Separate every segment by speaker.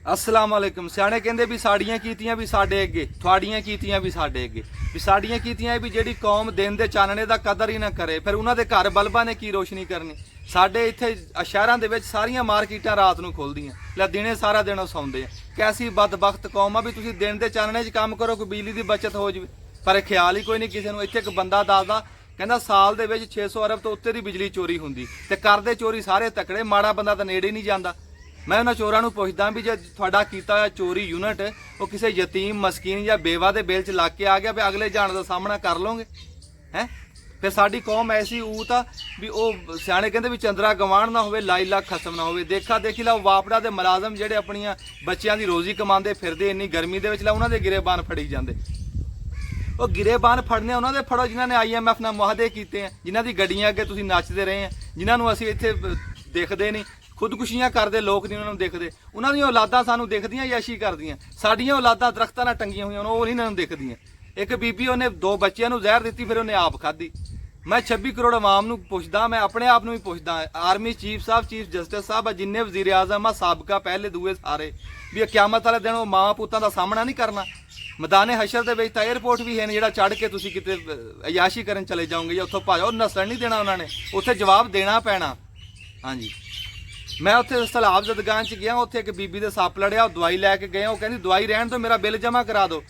Speaker 1: अस्सलाम वालेकुम। सियाणे कहंदे भी साड़ियां कीतियां भी साडे अगे, थुआड़ियां कीतियां भी साडे अगे। भी साड़ियां कीतियां भी जेड़ी कौम दिन दे चानने दा कदर ही ना करे, फिर उन्हां दे घर बल्बां ने की रोशनी करनी। साडे इत्थे शहरां दे विच सारियां मार्केटां रात नूं खुलदियां, लै दिने सारा दिन ਉਹ ਸੌਂਦੇ ਆ। कैसी बदबख्त कौम आ भी तुसीं दिन दे चानने 'च काम करो, कोई बिजली दी बचत हो जावे, पर ख्याल ही कोई नहीं किसी नूं। इत्थे एक बंदा दसदा ਕਹਿੰਦਾ ਸਾਲ ਦੇ ਵਿੱਚ 600 ਅਰਬ ਤੋਂ ਉੱਤੇ ਦੀ ਬਿਜਲੀ ਚੋਰੀ ਹੁੰਦੀ ਤੇ ਕਰਦੇ ਚੋਰੀ ਸਾਰੇ ਤਕੜੇ, ਮਾੜਾ ਬੰਦਾ ਤਾਂ ਨੇੜੇ ਨਹੀਂ ਜਾਂਦਾ। ਮੈਂ ਉਹਨਾਂ ਚੋਰਾਂ ਨੂੰ ਪੁੱਛਦਾ ਵੀ ਜੇ ਤੁਹਾਡਾ ਕੀਤਾ ਹੋਇਆ ਚੋਰੀ ਯੂਨਿਟ ਉਹ ਕਿਸੇ ਯਤੀਮ ਮਸਕੀਨ ਜਾਂ ਬੇਵਾ ਦੇ ਬਿੱਲ 'ਚ ਲੱਗ ਕੇ ਆ ਗਿਆ ਵੀ ਅਗਲੇ ਜਾਣ ਦਾ ਸਾਹਮਣਾ ਕਰ ਲਓਗੇ ਹੈ। ਫਿਰ ਸਾਡੀ ਕੌਮ ਐਸੀ ਊਤ ਆ ਵੀ ਉਹ ਸਿਆਣੇ ਕਹਿੰਦੇ ਵੀ ਚੰਦਰਾ ਗਵਾਣ ਨਾ ਹੋਵੇ, ਲਾਈ ਲੱਖ ਖਸਮ ਨਾ ਹੋਵੇ। ਦੇਖਾ ਦੇਖੀ ਲਾ ਵਾਪੜਾ ਦੇ ਮੁਲਾਜ਼ਮ ਜਿਹੜੇ ਆਪਣੀਆਂ ਬੱਚਿਆਂ ਦੀ ਰੋਜ਼ੀ ਕਮਾਉਂਦੇ ਫਿਰਦੇ ਇੰਨੀ ਗਰਮੀ ਦੇ ਵਿੱਚ, ਲਾ ਉਹਨਾਂ ਦੇ ਗਿਰੇਬਾਨ ਫੜੀ ਜਾਂਦੇ। ਉਹ ਗਿਰੇਬਾਨ ਫੜਨੇ ਉਹਨਾਂ ਦੇ ਫੜੋ ਜਿਨ੍ਹਾਂ ਨੇ IMF ਨਾਲ ਮੁਆਹਦੇ ਕੀਤੇ ਆ, ਜਿਨ੍ਹਾਂ ਦੀ ਗੱਡੀਆਂ ਅੱਗੇ ਤੁਸੀਂ ਨੱਚਦੇ ਰਹੇ ਆ, ਜਿਨ੍ਹਾਂ ਨੂੰ ਅਸੀਂ ਇੱਥੇ ਦੇਖਦੇ ਨਹੀਂ, ਖੁਦਕੁਸ਼ੀਆਂ ਕਰਦੇ ਲੋਕ ਨਹੀਂ ਉਹਨਾਂ ਨੂੰ ਦੇਖਦੇ। ਉਹਨਾਂ ਦੀਆਂ ਔਲਾਦਾਂ ਸਾਨੂੰ ਦਿਖਦੀਆਂ ਯਾਸ਼ੀ ਕਰਦੀਆਂ, ਸਾਡੀਆਂ ਔਲਾਦਾਂ ਦਰਖਤਾਂ ਨਾਲ ਟੰਗੀਆਂ ਹੋਈਆਂ ਉਹ ਨਹੀਂ ਇਹਨਾਂ ਨੂੰ ਦਿਖਦੀਆਂ। ਇੱਕ ਬੀਬੀ ਉਹਨੇ 2 ਬੱਚਿਆਂ ਨੂੰ ਜ਼ਹਿਰ ਦਿੱਤੀ, ਫਿਰ ਉਹਨੇ ਆਪ ਖਾਧੀ। ਮੈਂ 26 ਕਰੋੜ ਆਵਾਮ ਨੂੰ ਪੁੱਛਦਾ, ਮੈਂ ਆਪਣੇ ਆਪ ਨੂੰ ਵੀ ਪੁੱਛਦਾ, ਆਰਮੀ ਚੀਫ ਸਾਹਿਬ, ਚੀਫ ਜਸਟਿਸ ਸਾਹਿਬ, ਜਿੰਨੇ ਵਜ਼ੀਰ ਆਜ਼ਮ ਆ ਸਾਬਕਾ ਪਹਿਲੇ ਦੂਏ ਸਾਰੇ, ਵੀ ਕਿਆਮਤ ਵਾਲੇ ਦਿਨ ਉਹ ਮਾਂ ਪੁੱਤਾਂ ਦਾ ਸਾਹਮਣਾ ਨਹੀਂ ਕਰਨਾ। ਮੈਦਾਨੇ ਹਸ਼ਰ ਦੇ ਵਿੱਚ ਤਾਂ 에ਅਰਪੋਰਟ ਵੀ ਹੈ ਜਿਹੜਾ ਚੜ੍ਹ ਕੇ ਤੁਸੀਂ ਕਿਤੇ ਅਯਾਸ਼ੀ ਕਰਨ ਚਲੇ ਜਾਓਗੇ ਜਾਂ ਉੱਥੋਂ ਭਾਜੋ, ਨਸਲ ਨਹੀਂ ਦੇਣਾ ਉਹਨਾਂ ਨੇ, ਉੱਥੇ ਜਵਾਬ ਦੇਣਾ ਪੈਣਾ। ਹਾਂਜੀ, ਮੈਂ ਉੱਥੇ ਸਲਾਬ ਜ਼ਦਗਾਨ 'ਚ ਗਿਆ, ਉੱਥੇ ਇੱਕ ਬੀਬੀ ਦੇ ਸੱਪ ਲੜਿਆ, ਉਹ ਦਵਾਈ ਲੈ ਕੇ ਗਏ, ਉਹ ਕਹਿੰਦੀ ਦਵਾਈ ਰਹਿਣ ਤੋਂ ਮੇਰਾ ਬਿੱਲ ਜਮ੍ਹਾਂ ਕਰਾ ਦਿਓ।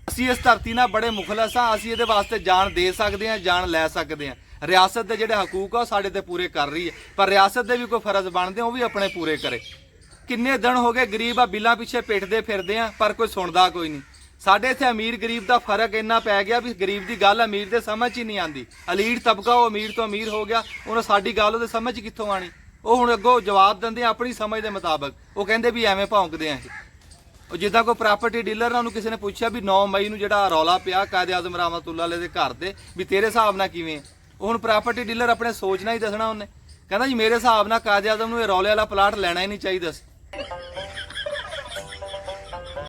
Speaker 1: ਅਸੀਂ ਇਸ ਧਰਤੀ ਨਾਲ ਬੜੇ ਮੁਖਲਸ ਹਾਂ, ਅਸੀਂ ਇਹਦੇ ਵਾਸਤੇ ਜਾਨ ਦੇ ਸਕਦੇ ਹਾਂ, ਜਾਨ ਲੈ ਸਕਦੇ ਹਾਂ। ਰਿਆਸਤ ਦੇ ਜਿਹੜੇ ਹਕੂਕ ਆ ਉਹ ਸਾਡੇ ਤੇ ਪੂਰੇ ਕਰ ਰਹੀ ਹੈ, ਪਰ ਰਿਆਸਤ ਦੇ ਵੀ ਕੋਈ ਫਰਜ਼ ਬਣਦੇ ਉਹ ਵੀ ਆਪਣੇ ਪੂਰੇ ਕਰੇ। ਕਿੰਨੇ ਦਿਨ ਹੋ ਗਏ ਗਰੀਬ ਆ ਬਿੱਲਾਂ ਪਿੱਛੇ ਪਿੱਟਦੇ ਫਿਰਦੇ ਆ, ਪਰ ਕੋਈ ਸੁਣਦਾ ਕੋਈ ਨਹੀਂ। ਸਾਡੇ ਇੱਥੇ ਅਮੀਰ ਗਰੀਬ ਦਾ ਫਰਕ ਇੰਨਾ ਪੈ ਗਿਆ ਵੀ ਗਰੀਬ ਦੀ ਗੱਲ ਅਮੀਰ ਦੇ ਸਮਝ 'ਚ ਹੀ ਨਹੀਂ ਆਉਂਦੀ। ਅਲੀਟ ਤਬਕਾ ਉਹ ਅਮੀਰ ਤੋਂ ਅਮੀਰ ਹੋ ਗਿਆ, ਉਹਨੂੰ ਸਾਡੀ ਗੱਲ ਉਹਦੇ ਸਮਝ 'ਚ ਕਿੱਥੋਂ ਆਣੀ। ਉਹ ਹੁਣ ਅੱਗੋਂ ਜਵਾਬ ਦਿੰਦੇ ਆ ਆਪਣੀ ਸਮਝ ਦੇ ਮੁਤਾਬਕ। ਉਹ ਕਹਿੰਦੇ ਵੀ ਐਵੇਂ ਭੌਂਕਦੇ ਆ ਇਹ। ਉਹ ਜਿੱਦਾਂ ਕੋਈ ਪ੍ਰਾਪਰਟੀ ਡੀਲਰ ਨਾਲ ਉਹਨੂੰ ਕਿਸੇ ਨੇ ਪੁੱਛਿਆ ਵੀ 9 ਮਈ ਨੂੰ ਜਿਹੜਾ ਰੌਲਾ ਪਿਆ ਕਾਇਦ ਆਜ਼ਮ ਰਹਿਮਤੁল্লাਹ ਅਲੈਹ ਦੇ ਘਰ ਦੇ, ਵੀ ਤੇਰੇ ਹਿਸਾਬ ਨਾਲ ਕਿਵੇਂ? ਉਹ ਹੁਣ ਪ੍ਰਾਪਰਟੀ ਡੀਲਰ ਆਪਣੇ ਸੋਚਣਾ ਹੀ ਦੱਸਣਾ ਉਹਨੇ। ਕਹਿੰਦਾ ਜੀ ਮੇਰੇ ਹਿਸਾਬ ਨਾਲ ਕਾਇਦ ਆਜ਼ਮ ਨੂੰ ਇਹ ਰੌਲੇ ਵਾਲਾ ਪਲਾਟ ਲੈਣਾ ਹੀ ਨਹੀਂ ਚਾਹੀਦਾ ਸੀ।